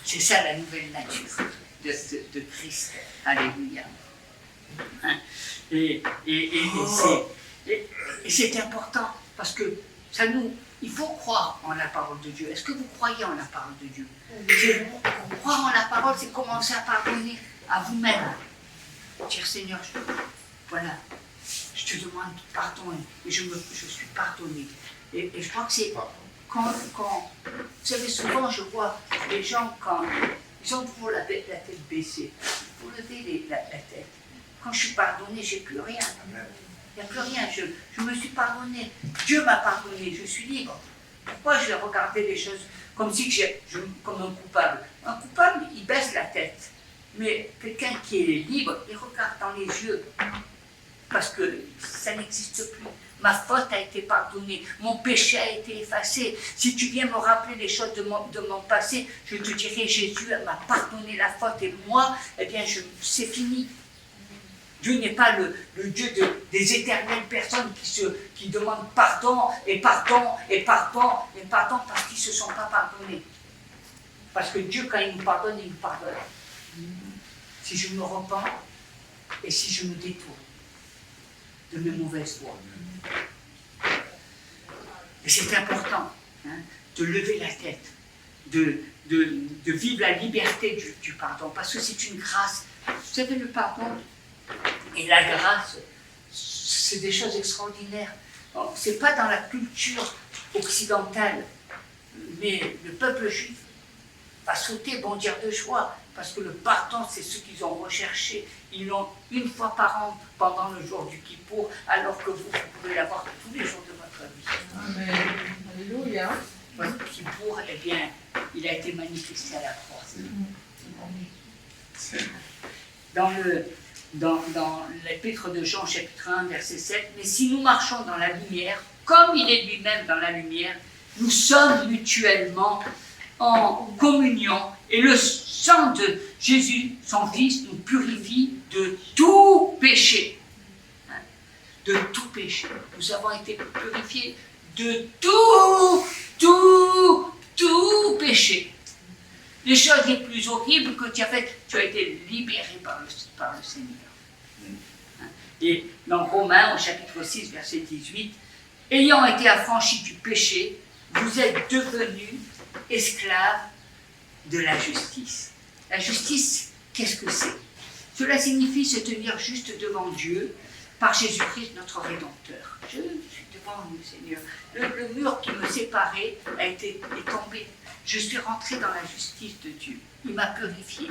S1: C'est ça la nouvelle nature de Christ. Alléluia. Hein? Et c'est important parce que il faut croire en la parole de Dieu. Est-ce que vous croyez en la parole de Dieu? Croire en la parole, c'est commencer à pardonner à vous-même. Dire Seigneur, voilà, je te demande pardon et je suis pardonné. Et je crois que c'est quand vous savez, souvent je vois les gens quand ils ont toujours la tête baissée. Il faut lever la tête. Quand je suis pardonné, j'ai plus rien. Il n'y a plus rien, je me suis pardonné. Dieu m'a pardonné, je suis libre. Pourquoi je vais regarder les choses comme comme un coupable? Un coupable, il baisse la tête. Mais quelqu'un qui est libre, il regarde dans les yeux. parce que ça n'existe plus. Ma faute a été pardonnée, mon péché a été effacé. Si tu viens me rappeler les choses de mon passé, je te dirai, Jésus m'a pardonné la faute et moi, eh bien, c'est fini. Dieu n'est pas le Dieu des éternelles personnes qui demandent pardon et pardon et pardon et pardon parce qu'ils ne se sont pas pardonnés. Parce que Dieu, quand il nous pardonne, il nous pardonne. Si je me repens et si je me détourne de mes mauvaises voies. Et c'est important de lever la tête, de vivre la liberté du pardon, parce que c'est une grâce. Vous savez, le pardon et la grâce, c'est des choses extraordinaires. Ce n'est pas dans la culture occidentale, mais le peuple juif va sauter, bondir de joie, parce que le pardon, c'est ce qu'ils ont recherché. Ils l'ont une fois par an pendant le jour du Kippour, alors que vous pouvez l'avoir tous les jours de votre vie.
S2: Amen. Alléluia.
S1: Le Kippour, eh bien, il a été manifesté à la croix. Dans l'épître de Jean, chapitre 1, verset 7, « Mais si nous marchons dans la lumière, comme il est lui-même dans la lumière, nous sommes mutuellement en communion, et le sang de Jésus, son Fils, nous purifie de tout péché. » De tout péché. Nous avons été purifiés de tout péché. Les choses les plus horribles que tu as faites, tu as été libéré par le Seigneur. Et dans Romains, au chapitre 6, verset 18, « Ayant été affranchis du péché, vous êtes devenus esclaves de la justice. » La justice, qu'est-ce que c'est? Cela signifie se tenir juste devant Dieu par Jésus-Christ, notre Rédempteur. Je suis devant nous, Seigneur. Le mur qui me séparait est tombé. Je suis rentré dans la justice de Dieu. Il m'a purifié.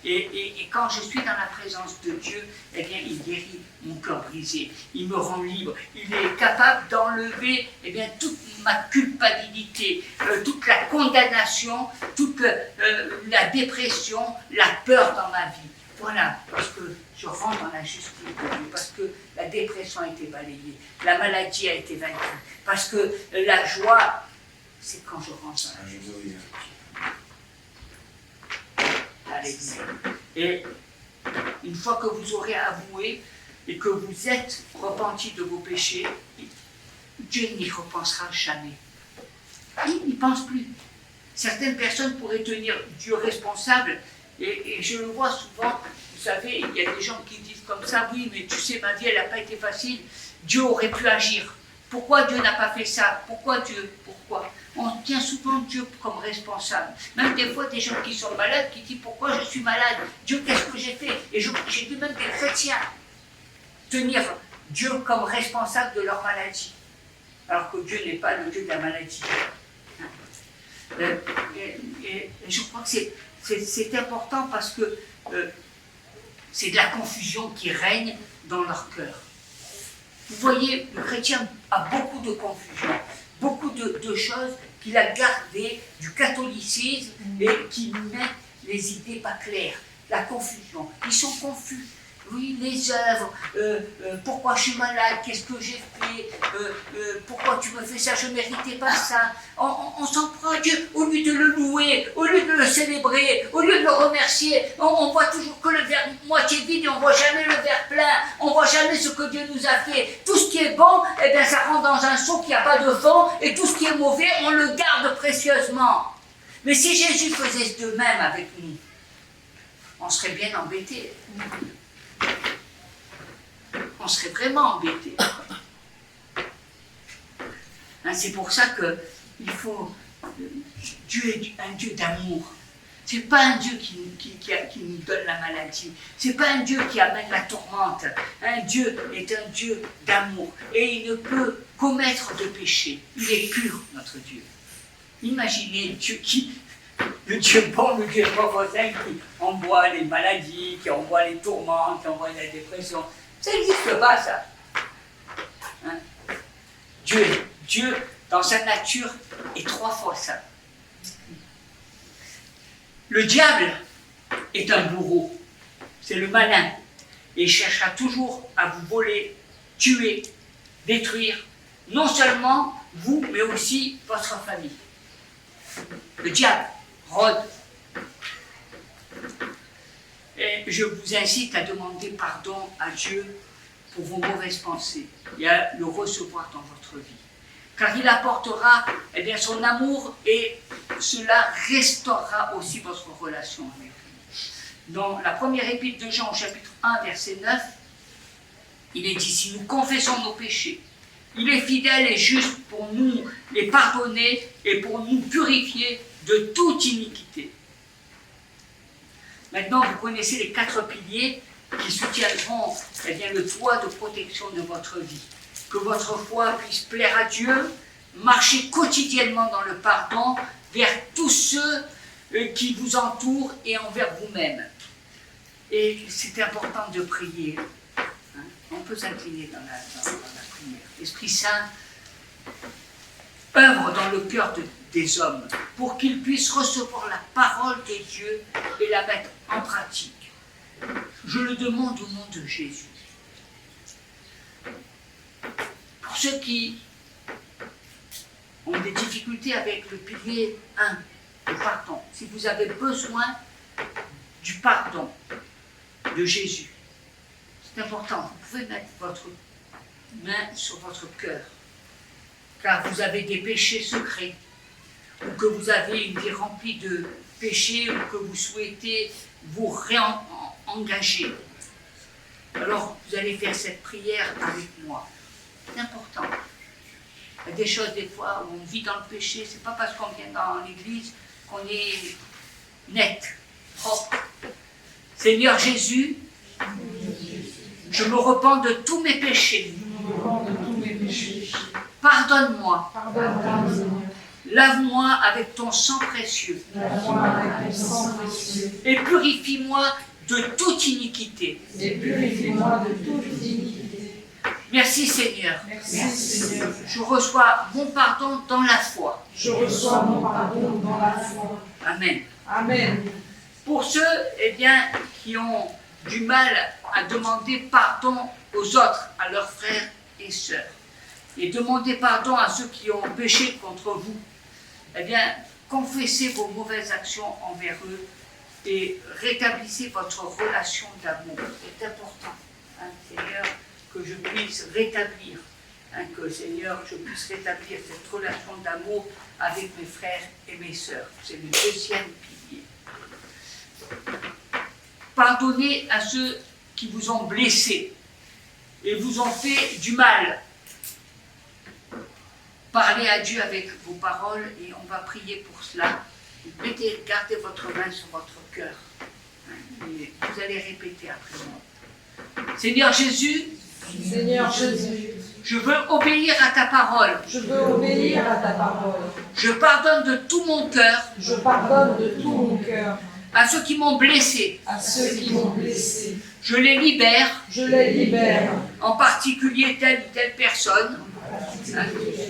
S1: Et quand je suis dans la présence de Dieu, eh bien, il guérit mon cœur brisé. Il me rend libre. Il est capable d'enlever eh bien, toute ma culpabilité, toute la condamnation, toute la dépression, la peur dans ma vie. Voilà, parce que je rentre dans la justice de Dieu, parce que la dépression a été balayée, la maladie a été vaincue, parce que la joie, c'est quand je rentre dans la justice. Alléluia. Et une fois que vous aurez avoué et que vous êtes repenti de vos péchés, Dieu n'y repensera jamais. Il n'y pense plus. Certaines personnes pourraient tenir Dieu responsable, et je le vois souvent, vous savez, il y a des gens qui disent comme ça, oui, mais tu sais, ma vie, elle n'a pas été facile, Dieu aurait pu agir. Pourquoi Dieu n'a pas fait ça? Pourquoi Dieu? Pourquoi? On tient souvent Dieu comme responsable. Même des fois, des gens qui sont malades, qui disent, pourquoi je suis malade? Dieu, qu'est-ce que j'ai fait? Et j'ai vu même des chrétiens tenir Dieu comme responsable de leur maladie. Alors que Dieu n'est pas le Dieu de la maladie. Et je crois que c'est important parce que c'est de la confusion qui règne dans leur cœur. Vous voyez, le chrétien a beaucoup de confusion, beaucoup de choses qu'il a gardées du catholicisme et qui mettent les idées pas claires. La confusion. Ils sont confus. Oui, les œuvres, pourquoi je suis malade, qu'est-ce que j'ai fait, pourquoi tu me fais ça, je ne méritais pas ça. On s'en prend à Dieu, au lieu de le louer, au lieu de le célébrer, au lieu de le remercier, on voit toujours que le verre moitié vide et on ne voit jamais le verre plein, on ne voit jamais ce que Dieu nous a fait. Tout ce qui est bon, eh bien, ça rentre dans un seau qui n'a pas de fond, et tout ce qui est mauvais, on le garde précieusement. Mais si Jésus faisait de même avec nous, on serait bien embêtés. On serait vraiment embêtés. C'est pour ça que Dieu est un Dieu d'amour. Ce n'est pas un Dieu qui nous donne la maladie. Ce n'est pas un Dieu qui amène la tourmente. Un Dieu est un Dieu d'amour. Et il ne peut commettre de péché. Il est pur, notre Dieu. Imaginez le Dieu bon, le Dieu pauvre qui envoie les maladies, qui envoie les tourments, qui envoie la dépression. Ça n'existe pas, ça. Dieu, dans sa nature, est 3 fois ça. Le diable est un bourreau. C'est le malin. et cherchera toujours à vous voler, tuer, détruire, non seulement vous, mais aussi votre famille. Le diable rôde. Et je vous incite à demander pardon à Dieu pour vos mauvaises pensées et à le recevoir dans votre vie. Car il apportera bien, son amour et cela restaurera aussi votre relation avec lui. Dans la première épître de Jean, chapitre 1, verset 9, il est dit, si nous confessons nos péchés, il est fidèle et juste pour nous les pardonner et pour nous purifier de toute iniquité. Maintenant, vous connaissez les 4 piliers qui soutiendront bien, le toit de protection de votre vie. Que votre foi puisse plaire à Dieu, marcher quotidiennement dans le pardon vers tous ceux qui vous entourent et envers vous-même. Et c'est important de prier. Hein? On peut s'incliner dans la prière. L'Esprit Saint œuvre dans le cœur des hommes pour qu'ils puissent recevoir la parole de Dieu et la mettre en pratique. Je le demande au nom de Jésus. Pour ceux qui ont des difficultés avec le pilier 1, le pardon, si vous avez besoin du pardon de Jésus, c'est important, vous pouvez mettre votre main sur votre cœur, car vous avez des péchés secrets, ou que vous avez une vie remplie de péchés, ou que vous souhaitez vous réengager. Alors, vous allez faire cette prière avec moi. C'est important. Il y a des choses, des fois, où on vit dans le péché, c'est pas parce qu'on vient dans l'église qu'on est net, propre. Seigneur Jésus, je me repens de tous mes péchés. Pardonne-moi. Lave-moi avec ton sang précieux. Et purifie-moi de toute iniquité. Merci Seigneur. Je reçois mon pardon dans la foi. Amen.
S2: Amen.
S1: Pour ceux qui ont du mal à demander pardon aux autres, à leurs frères et sœurs, et demander pardon à ceux qui ont péché contre vous, confessez vos mauvaises actions envers eux et rétablissez votre relation d'amour. C'est important, Seigneur, que je puisse rétablir, que Seigneur, je puisse rétablir cette relation d'amour avec mes frères et mes sœurs. C'est le deuxième pilier. Pardonnez à ceux qui vous ont blessé et vous ont fait du mal. Parlez à Dieu avec vos paroles et on va prier pour cela. Gardez votre main sur votre cœur. Et vous allez répéter après moi. Seigneur Jésus, je veux obéir à ta parole. Je pardonne de tout mon cœur. À ceux qui m'ont blessé. Je les libère. En particulier telle ou telle personne.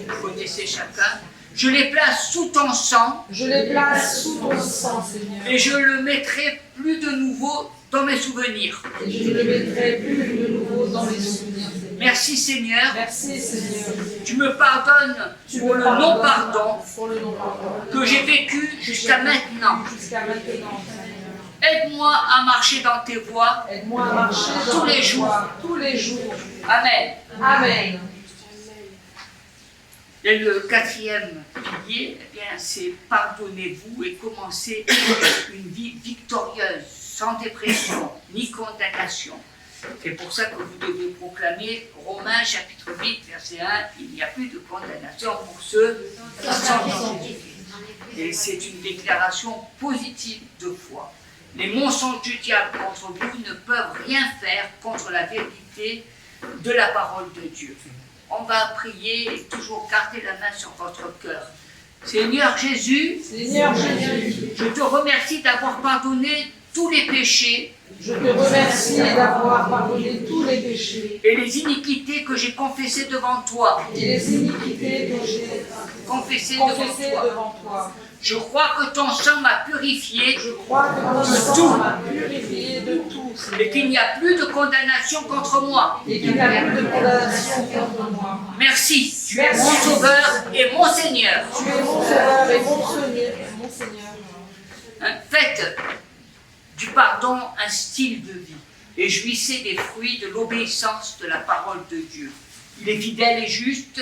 S1: Vous connaissez chacun. Je les place sous ton sang.
S2: Seigneur.
S1: Et je le mettrai plus de nouveau dans mes souvenirs. Merci Seigneur. Tu me pardonnes pour le non-pardon que j'ai vécu jusqu'à maintenant. Aide-moi à marcher dans tes voies tous les jours. Amen. Et le quatrième pilier, c'est pardonnez-vous et commencez une vie victorieuse, sans dépression ni condamnation. C'est pour ça que vous devez proclamer Romains chapitre 8, verset 1, il n'y a plus de condamnation pour ceux qui sont dans Jésus. Et c'est une déclaration positive de foi. Les mensonges du diable contre vous ne peuvent rien faire contre la vérité de la parole de Dieu. On va prier et toujours garder la main sur votre cœur. Seigneur Jésus, je te remercie d'avoir pardonné tous les péchés. Et les iniquités que j'ai confessées devant toi. Confessées devant toi. Je crois que ton sang m'a purifié de tout.
S2: de tout, Seigneur.
S1: et qu'il n'y a plus de condamnation contre moi.
S2: Et qu'il n'y a plus de condamnation contre moi.
S1: Merci, tu es mon sauveur et mon Seigneur.
S2: Tu es mon sauveur et mon Seigneur.
S1: Hein, faites du pardon un style de vie et jouissez des fruits de l'obéissance de la parole de Dieu. Il est fidèle et juste,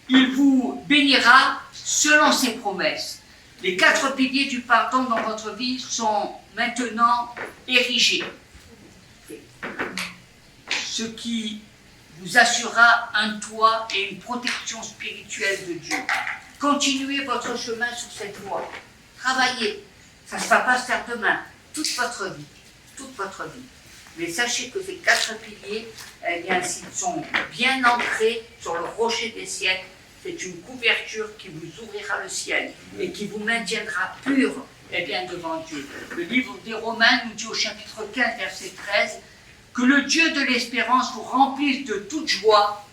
S1: il vous bénira selon ses promesses. Les 4 piliers du pardon dans votre vie sont maintenant érigés, ce qui vous assurera un toit et une protection spirituelle de Dieu. Continuez votre chemin sur cette voie. Travaillez. Ça ne va pas se faire demain. Toute votre vie. Toute votre vie. Mais sachez que ces 4 piliers, eh bien, s'ils sont bien ancrés sur le rocher des siècles, c'est une couverture qui vous ouvrira le ciel et qui vous maintiendra pur eh bien, devant Dieu. Le livre des Romains nous dit au chapitre 15, verset 13, que le Dieu de l'espérance vous remplisse de toute joie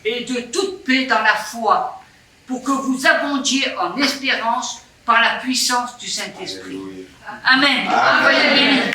S1: et de toute paix dans la foi, pour que vous abondiez en espérance par la puissance du Saint-Esprit. Amen. Soyez bénis.